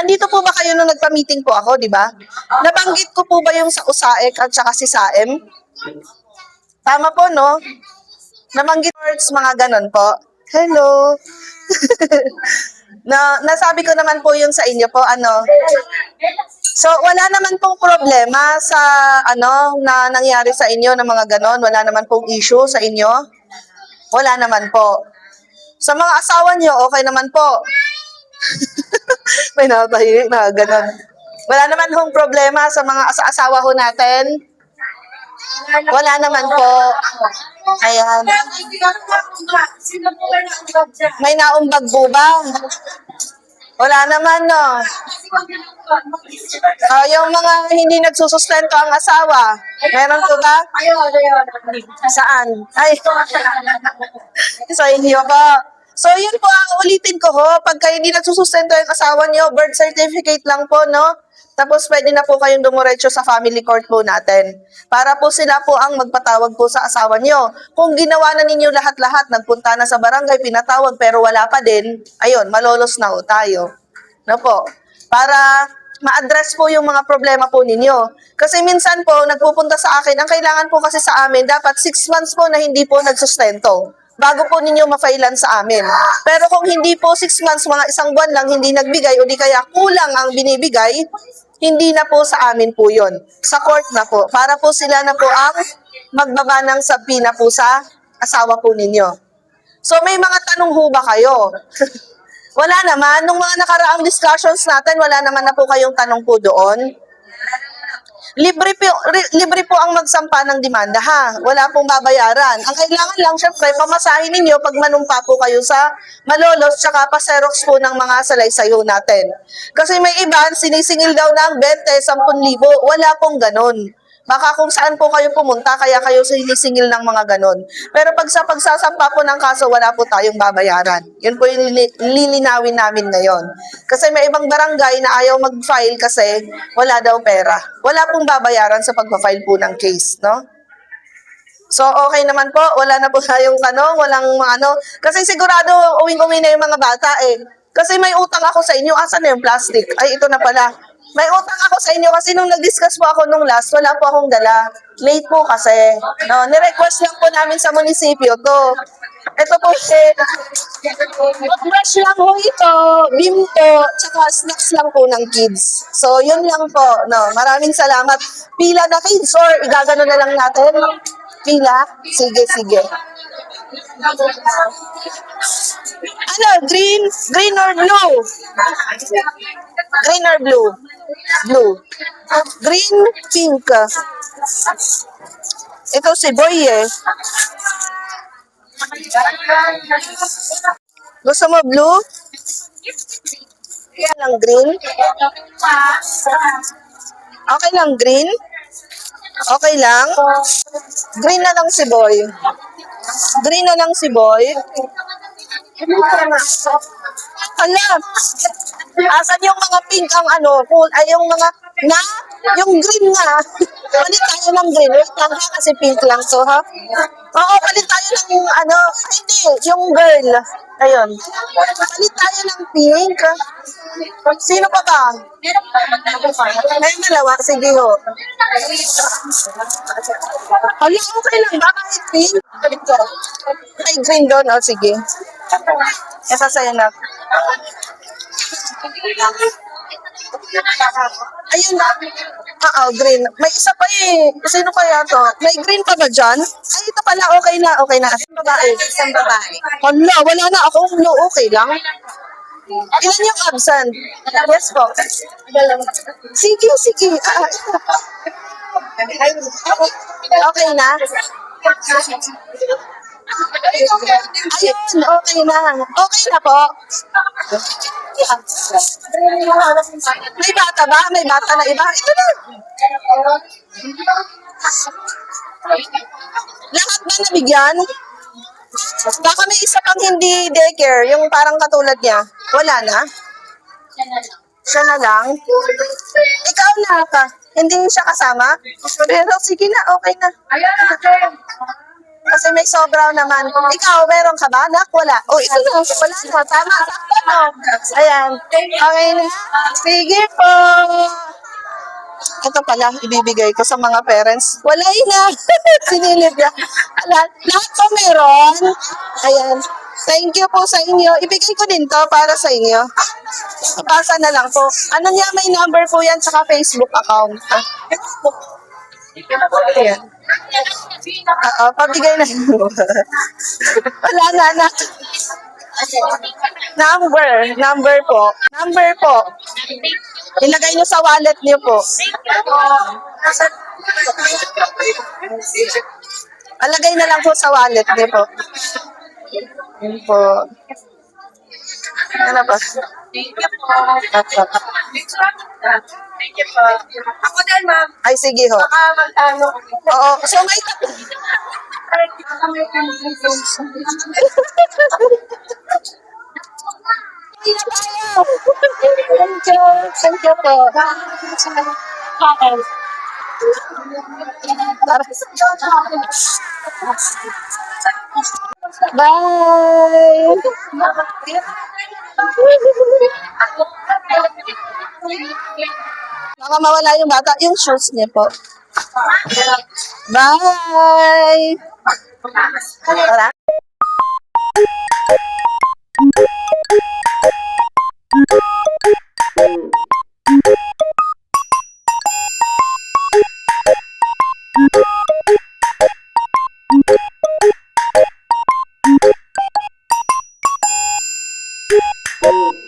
Nandito po ba kayo nung nagpa-meeting po ako, di ba? Nabanggit ko po ba yung sa USAEC at saka si SAEM? Tama po, no? Nabanggit words, mga ganon po. Hello. Nasabi ko naman po yun sa inyo po, ano. So, wala naman pong problema sa, na nangyari sa inyo ng mga ganon. Wala naman pong issue sa inyo. Wala naman po. Sa mga asawa niyo, okay naman po. May nakatahi na gano'n. Wala naman hong problema sa mga asawa ho natin. Wala naman po. Ayan. May naumbag po ba? Wala naman, no? Yung mga hindi nagsusustento ang asawa, meron po ba? Saan? Ay, sa inyo po. So, yun po ang ulitin ko ho. Pagka hindi nagsusustento yung asawa niyo, birth certificate lang po, no? Tapos pwede na po kayong dumiretso sa family court po natin. Para po sila po ang magpatawag po sa asawa niyo. Kung ginawa na ninyo lahat-lahat, nagpunta na sa barangay, pinatawag, pero wala pa din, ayun, malolos na ho tayo. No po? Para ma-address po yung mga problema po ninyo. Kasi minsan po, nagpupunta sa akin, ang kailangan po kasi sa amin, dapat 6 months po na hindi po nagsustento bago po ninyo ma-filean sa amin. Pero kung hindi po 6 months, mga isang buwan lang hindi nagbigay o di kaya kulang ang binibigay, hindi na po sa amin po yun. Sa court na po. Para po sila na po ang magbaba ng sabina po sa asawa po ninyo. So may mga tanong ho ba kayo? Wala naman. Nung mga nakaraang discussions natin, wala naman na po kayong tanong po doon. Libre po ang magsampa ng demanda, ha? Wala pong babayaran. Ang kailangan lang, syempre, pamasahin ninyo pag manumpa po kayo sa Malolos, tsaka pa-xerox po ng mga salay-sayo natin. Kasi may iba, sinisingil daw ng 20, 10,000. Wala pong ganun. Baka kung saan po kayo pumunta, kaya kayo sinisingil ng mga ganon. Pero pag sa pagsasampa po ng kaso, wala po tayong babayaran. Yun po yung lilinawin namin ngayon. Kasi may ibang barangay na ayaw mag-file kasi wala daw pera. Wala pong babayaran sa pagpa-file po ng case, no? So, okay naman po. Wala na po tayong walang mga Kasi sigurado, uwing-uwi na yung mga bata eh. Kasi may utang ako sa inyo. Asan na yung plastic? Ay, ito na pala. May utang ako sa inyo kasi nung nag-discuss po ako nung last, wala po akong dala. Late po kasi. No, ni-request lang po namin sa munisipyo to. Ito po brush lang po ito, bimpo, tsaka snacks lang po ng kids. So, yun lang po. No, maraming salamat. Pila na kids or igagano na lang natin? Pila? Sige, sige. Ano, green? Green or blue? Green or blue? Blue. Green, pink. Ito si Boy eh. Gusto mo blue? Yan lang green. Okay lang green? Okay lang? Green na lang si Boy. Green na lang si Boy. Hala, asan yung mga pink ang ay yung mga, yung green nga. Palit tayo ng green. Wait lang ha, kasi pink lang to ha. Oo, palit tayo ng hindi, yung girl. Ayun. Palit tayo ng pink. Sino pa ba? May dalawa, sige ho. Hala, okay lang ba? Kahit pink? May green doon, sige. Esa sa'yo na. Ayun na. Green. May isa pa eh. Sino kaya to? May green pa ba dyan? Ay, ito pala. Okay na. Okay na. Isang babae. Hala, wala na ako. No, okay lang. Ilan yung absent? Yes po. Sige, sige. Okay na? Ayun, okay na. Okay na po. May bata ba? May bata na iba? Ito na. Lahat ba nabigyan? Baka may isa pang hindi daycare, yung parang katulad niya. Wala na? Siya na lang? Ikaw na ka. Hindi siya kasama? Pero sige na, okay na. Kasi may sobraw naman. Ikaw, meron ka ba, anak? Wala. O, ito na. Wala na. Tama. Sakto na. Ayan. Okay na. Sige po. Ito pala, ibibigay ko sa mga parents. Wala na. Sinilip niya. Lahat po meron. Ayan. Thank you po sa inyo. Ibigay ko din to para sa inyo. Pasa na lang po. Ano niya, may number po yan sa Facebook account. Ayan. Oo, pabigay na. Wala na, anak. Number po. Number po. Ilagay niyo sa wallet niyo po. Alagay na lang po sa wallet niyo po. Yun po. Ano ba? Thank you po. Thank you po. Ako din, ma'am. Ay, sige ho. Baka mag-ano. Oo. So, may... Baka may conversation. Hindi na tayo. Thank you. Thank you po. Okay. Bye. Baka mawala yung bata. Yung shorts niya po. Bye. Tara. Oh.